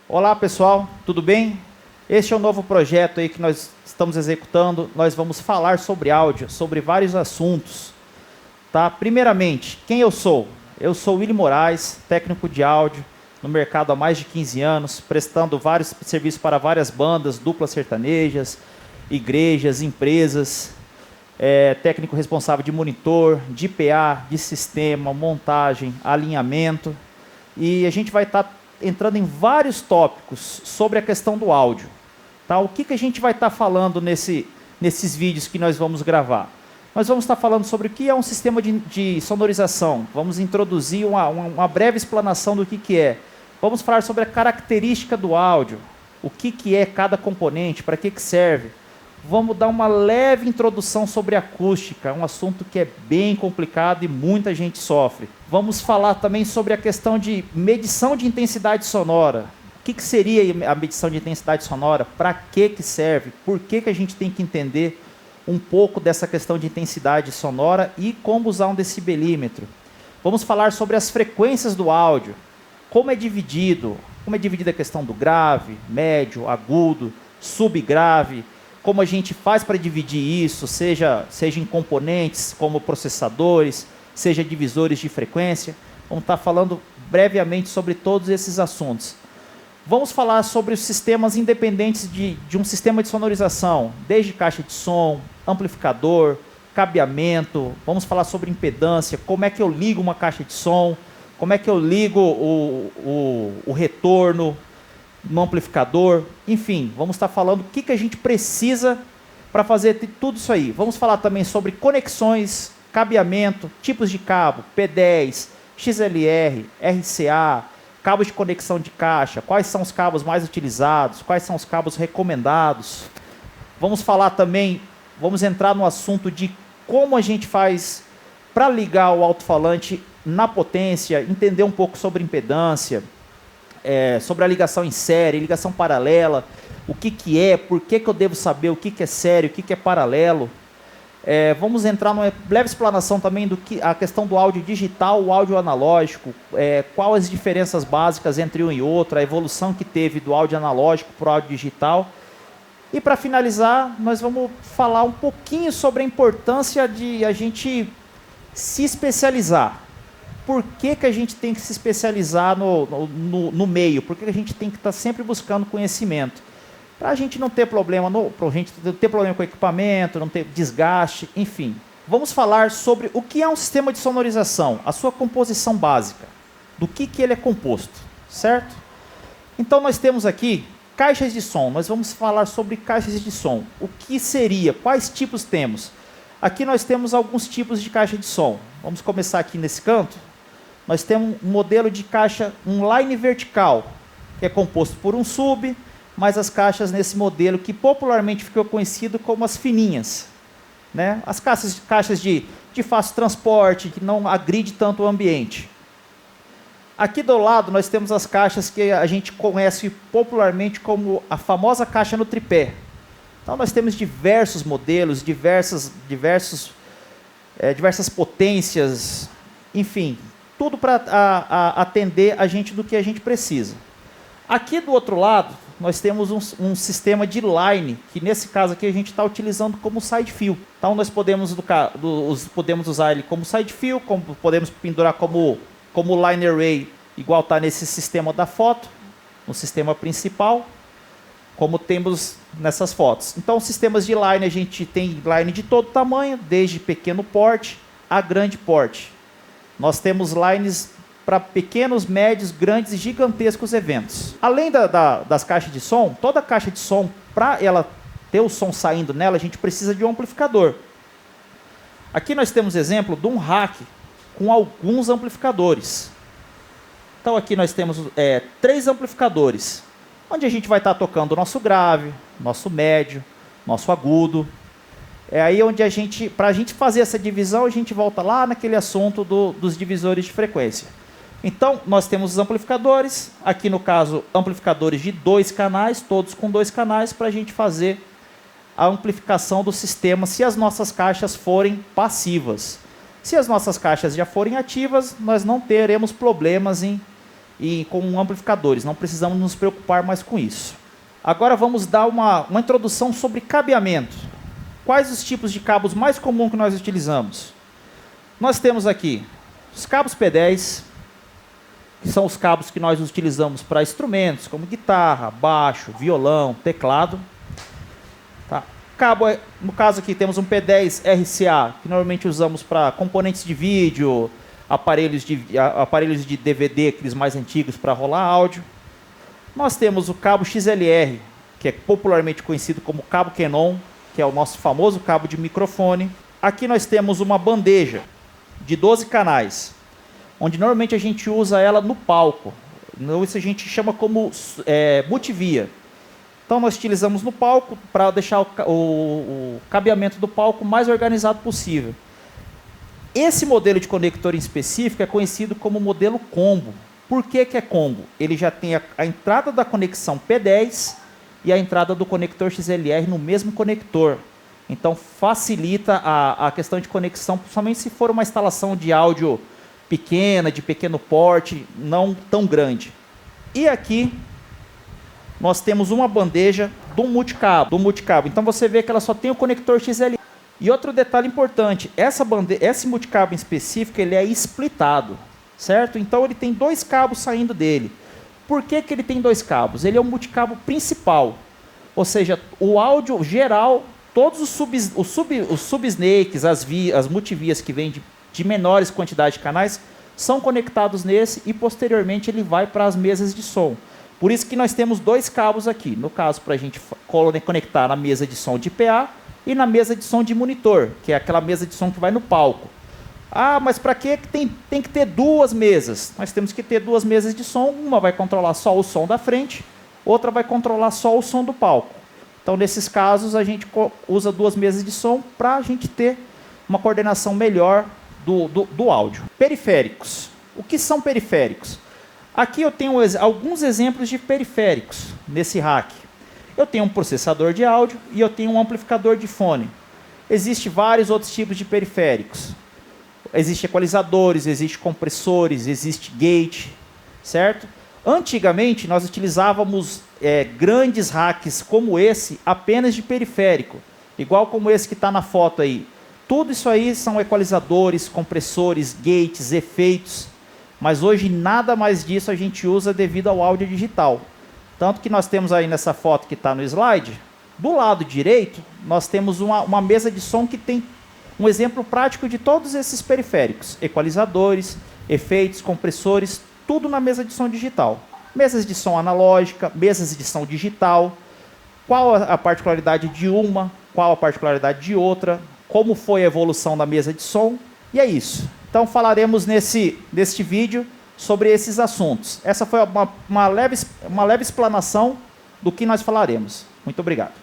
Olá pessoal, tudo bem? Este é um novo projeto aí que nós estamos executando. Nós vamos falar sobre áudio, sobre vários assuntos. Tá? Primeiramente, quem eu sou? Eu sou Willy Moraes, técnico de áudio no mercado há mais de 15 anos, prestando vários serviços para várias bandas, duplas sertanejas, igrejas, empresas. Técnico responsável de monitor, de PA, de sistema, montagem, alinhamento. E a gente vai estar entrando em vários tópicos sobre a questão do áudio. Tá? O que a gente vai estar falando nesses vídeos que nós vamos gravar? Nós vamos estar falando sobre o que é um sistema de sonorização. Vamos introduzir uma breve explanação do que é. Vamos falar sobre a característica do áudio, o que é cada componente, para que serve. Vamos dar uma leve introdução sobre acústica, um assunto que é bem complicado e muita gente sofre. Vamos falar também sobre a questão de medição de intensidade sonora. O que seria a medição de intensidade sonora? Para que serve? Por que a gente tem que entender um pouco dessa questão de intensidade sonora e como usar um decibelímetro. Vamos falar sobre as frequências do áudio, como é dividido a questão do grave, médio, agudo, subgrave, como a gente faz para dividir isso, seja em componentes como processadores, seja divisores de frequência. Vamos estar falando brevemente sobre todos esses assuntos. Vamos falar sobre os sistemas independentes de um sistema de sonorização, desde caixa de som, amplificador, cabeamento. Vamos falar sobre impedância, como é que eu ligo uma caixa de som, como é que eu ligo o retorno no amplificador, enfim, vamos estar falando o que a gente precisa para fazer tudo isso aí. Vamos falar também sobre conexões, cabeamento, tipos de cabo, P10, XLR, RCA, cabos de conexão de caixa, quais são os cabos mais utilizados, quais são os cabos recomendados. Vamos falar também, vamos entrar no assunto de como a gente faz para ligar o alto-falante na potência, entender um pouco sobre impedância, sobre a ligação em série, ligação paralela, o que é, por que eu devo saber o que é série, o que é paralelo. Vamos entrar numa breve explanação também a questão do áudio digital, o áudio analógico, quais as diferenças básicas entre um e outro, a evolução que teve do áudio analógico para o áudio digital. E para finalizar, nós vamos falar um pouquinho sobre a importância de a gente se especializar. Por que a gente tem que se especializar no meio? Por que a gente tem que estar sempre buscando conhecimento? Para a gente não ter problema, para a gente não ter problema com o equipamento, não ter desgaste, enfim. Vamos falar sobre o que é um sistema de sonorização, a sua composição básica, do que ele é composto, certo? Então nós temos aqui caixas de som, nós vamos falar sobre caixas de som. O que seria? Quais tipos temos? Aqui nós temos alguns tipos de caixa de som. Vamos começar aqui nesse canto. Nós temos um modelo de caixa, um line vertical, que é composto por um sub, mais as caixas nesse modelo que popularmente ficou conhecido como as fininhas. Né? As caixas de fácil transporte, que não agride tanto o ambiente. Aqui do lado nós temos as caixas que a gente conhece popularmente como a famosa caixa no tripé. Então nós temos diversos modelos, diversas potências, enfim, tudo para atender a gente do que a gente precisa. Aqui do outro lado, nós temos um sistema de line, que nesse caso aqui a gente está utilizando como side fill. Então nós podemos usar ele como side fill, podemos pendurar como line array, igual está nesse sistema da foto, no sistema principal, como temos nessas fotos. Então, sistemas de line, a gente tem line de todo tamanho, desde pequeno porte a grande porte. Nós temos lines para pequenos, médios, grandes e gigantescos eventos. Além das caixas de som, toda caixa de som, para ela ter o som saindo nela, a gente precisa de um amplificador. Aqui nós temos exemplo de um rack com alguns amplificadores. Então aqui nós temos 3 amplificadores, onde a gente vai estar tocando o nosso grave, nosso médio, nosso agudo. É aí onde para a gente fazer essa divisão, a gente volta lá naquele assunto dos divisores de frequência. Então, nós temos os amplificadores, aqui no caso, amplificadores de 2 canais, todos com 2 canais, para a gente fazer a amplificação do sistema, se as nossas caixas forem passivas. Se as nossas caixas já forem ativas, nós não teremos problemas em e com amplificadores. Não precisamos nos preocupar mais com isso. Agora vamos dar uma introdução sobre cabeamento. Quais os tipos de cabos mais comuns que nós utilizamos? Nós temos aqui os cabos P10, que são os cabos que nós utilizamos para instrumentos como guitarra, baixo, violão, teclado. Tá. Cabo, no caso aqui temos um P10 RCA, que normalmente usamos para componentes de vídeo, aparelhos de DVD, aqueles mais antigos para rolar áudio. Nós temos o cabo XLR, que é popularmente conhecido como cabo Canon, que é o nosso famoso cabo de microfone. Aqui nós temos uma bandeja de 12 canais, onde normalmente a gente usa ela no palco. Isso a gente chama como multivia. Então nós utilizamos no palco para deixar o cabeamento do palco mais organizado possível. Esse modelo de conector em específico é conhecido como modelo combo. Por que que é combo? Ele já tem a entrada da conexão P10 e a entrada do conector XLR no mesmo conector. Então facilita a questão de conexão, principalmente se for uma instalação de áudio pequena, de pequeno porte, não tão grande. E aqui nós temos uma bandeja do multicabo. Então você vê que ela só tem o conector XLR. E outro detalhe importante, esse multicabo em específico, ele é splitado, certo? Então ele tem dois cabos saindo dele. Por que que ele tem dois cabos? Ele é um multicabo principal, ou seja, o áudio geral, todos os sub-snakes, as multivias que vêm de menores quantidades de canais, são conectados nesse e posteriormente ele vai para as mesas de som. Por isso que nós temos dois cabos aqui, no caso para a gente conectar na mesa de som de PA e na mesa de som de monitor, que é aquela mesa de som que vai no palco. Ah, mas para que tem que ter duas mesas? Nós temos que ter duas mesas de som, uma vai controlar só o som da frente, outra vai controlar só o som do palco. Então, nesses casos, a gente usa duas mesas de som para a gente ter uma coordenação melhor do áudio. Periféricos. O que são periféricos? Aqui eu tenho alguns exemplos de periféricos nesse rack. Eu tenho um processador de áudio e eu tenho um amplificador de fone. Existem vários outros tipos de periféricos. Existem equalizadores, existem compressores, existe gate, certo? Antigamente, nós utilizávamos grandes racks como esse apenas de periférico, igual como esse que está na foto aí. Tudo isso aí são equalizadores, compressores, gates, efeitos, mas hoje nada mais disso a gente usa devido ao áudio digital. Tanto que nós temos aí nessa foto que está no slide, do lado direito, nós temos uma mesa de som que tem um exemplo prático de todos esses periféricos, equalizadores, efeitos, compressores, tudo na mesa de som digital. Mesas de som analógica, mesas de som digital, qual a particularidade de uma, qual a particularidade de outra, como foi a evolução da mesa de som, e é isso. Então falaremos neste vídeo sobre esses assuntos. Essa foi uma leve explanação do que nós falaremos. Muito obrigado.